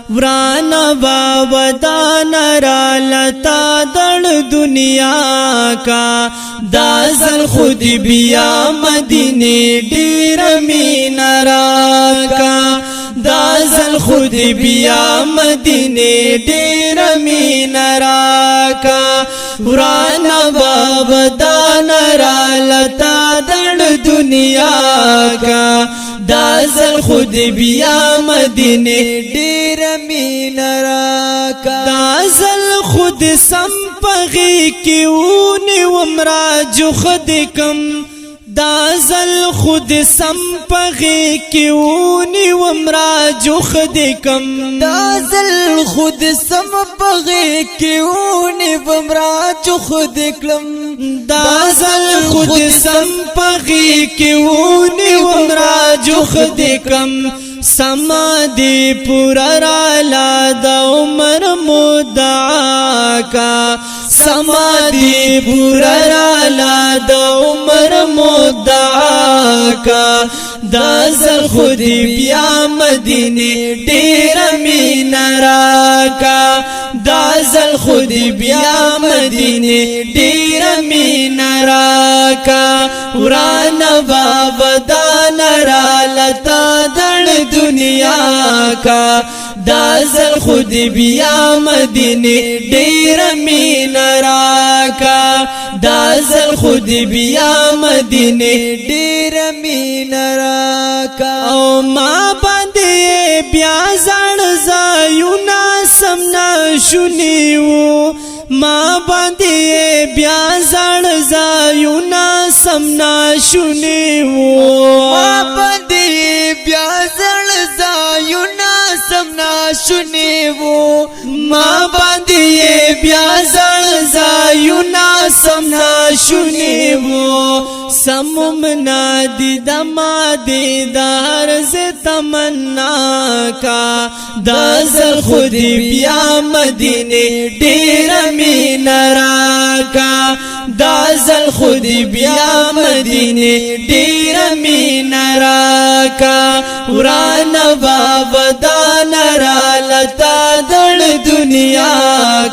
ورانا ودان را لتا دڑ دنیا کا دازل خود بیا مدینے ډیر مین راکا دازل خود بیا مدینے ډیر مین راکا ورانا ودان را لتا دڑ دنیا کا دازل خود بیا مدینے ډیر مین راکا دازل خود سم پغی کیونی ومرا جو خود کم دازل خود سم پغی کیونی ومرا جو خود کم دازل خود سم پغی کیونی ومرا جو خود کلم دازل خود سم پغی کیونی ومرا جو خود کم سما دی پورا رالا دا عمر مدعا کا سما دی پورا رالا دا عمر مدعا کا دازل خود بیا مدینے ډیر مین راکا دازل خود بیا مدینے ډیر مین راکا ورانا ودان را لتا دڑ دنیا کا دازل خود بیا مدینے ډیر مین راکا دازل خود بیا مدینے ډیر مین راکا او ما باندې بیا ځان زایونا سمنا شونیو ما باندې بیا ځان زایونا سمنا شونیو ما باندې بیا ځان زایونا سمنا شونیو ما باندې بیا ځان زایونا سمنا شونیو سممنا دی دما دی دار سے تمنا کا دازل خود بیا مدینے ډیر مین راکا دازل خود بیا مدینے ډیر مین راکا ورانا ودان را لتا دڑ دنیا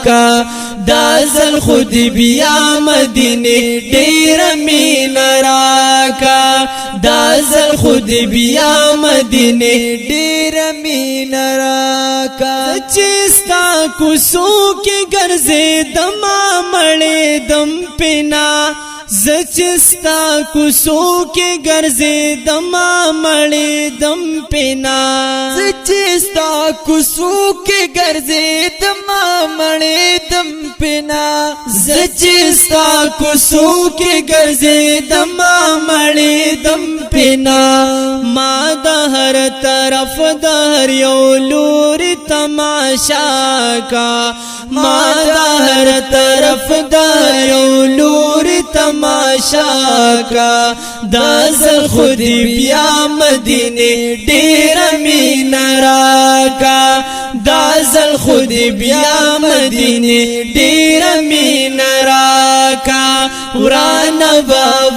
کا دازل خود بیا مدینے ډیر مین راکا دازل خود بیا مدینے ډیر مین راکا چستا کوسو کې ګرځې دما مړې دم پنا زچستا کوسو کې ګرځې دما مړې دم پنا زچستا کوسو کې ګرځې دما مړې دم پنا زچستا کوسو کې ګرځې دما مړې دم پنا ما د هر طرف د هر یو لور تماشا کا ما د هر طرف د یو لور تماشا کا دازل خود بیا مدینے ډیر مین راکا دازل خود بیا مدینے ډیر مین راکا ورانا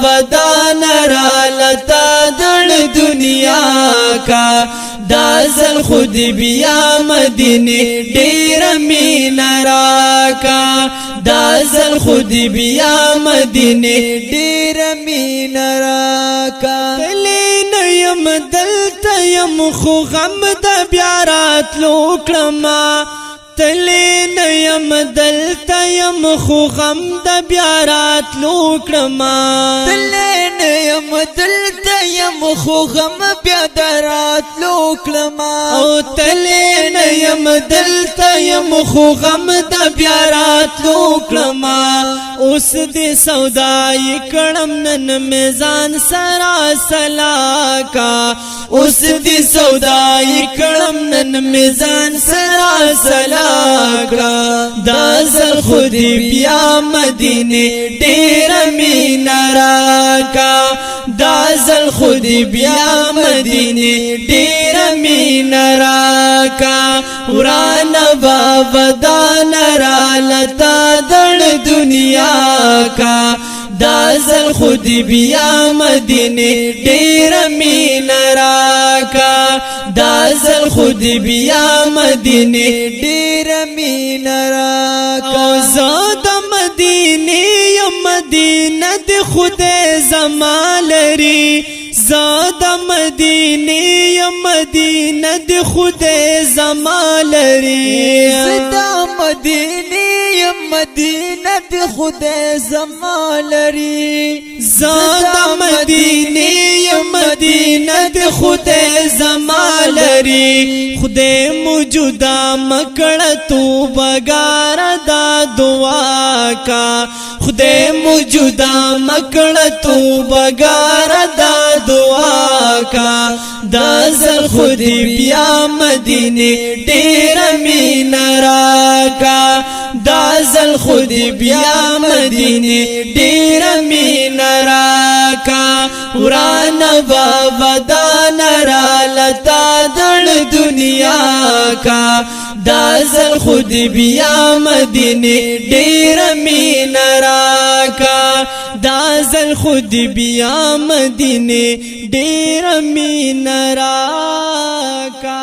ودان را لتا دڑ دنیا کا دازل خود بیا مدینے ډیر مین راکا دازل خود بیا مدینے ډیر مین راکا تلین یم دلتا یم خو غم د بیا راتلو کړما تلین یم دلتا یم خو غم د بیا راتلو کړما تلین یم دلتا یم خو غم بیا راتلو کړما او تلین یم دلتا یم خو غم د بیا راتلو کړما اوس دې سودای کړم نن میزان سرا سلا کا اوس دې سودای کړم نن میزان سرا سلا کا دازل خود بیا مدینے ډیر مین راکا دازل خود بیا مدینے ډیر مین راکا ورانا ودان را لتا دڑ دنیا کا دا زل خود بیا مدینه ډیر مین راکا دا زل خود بیا مدینه ډیر مین راکا زاد مدینه یم مدینه د خدای زما لري زاد مدینه یم مدینه د خدای زما لري زدا مدینه یم مدینه د خدای زما لري زاد مدینه یم مدینه د خدای زما لري خدای موجودا مکړه تو بګار دا دعا کا خدای موجودا مکړه تو بګار دا دعا کا دا زل خود بیا مدینه ډیر مین راکا دا زل خود بیا مدینه ډیر مین راکا وران بابا دان را لتا دل دنیا کا دا زل خود بیا مدینه ډیر مین راکا دا زل خود بیا مدینه ډیر مین راکا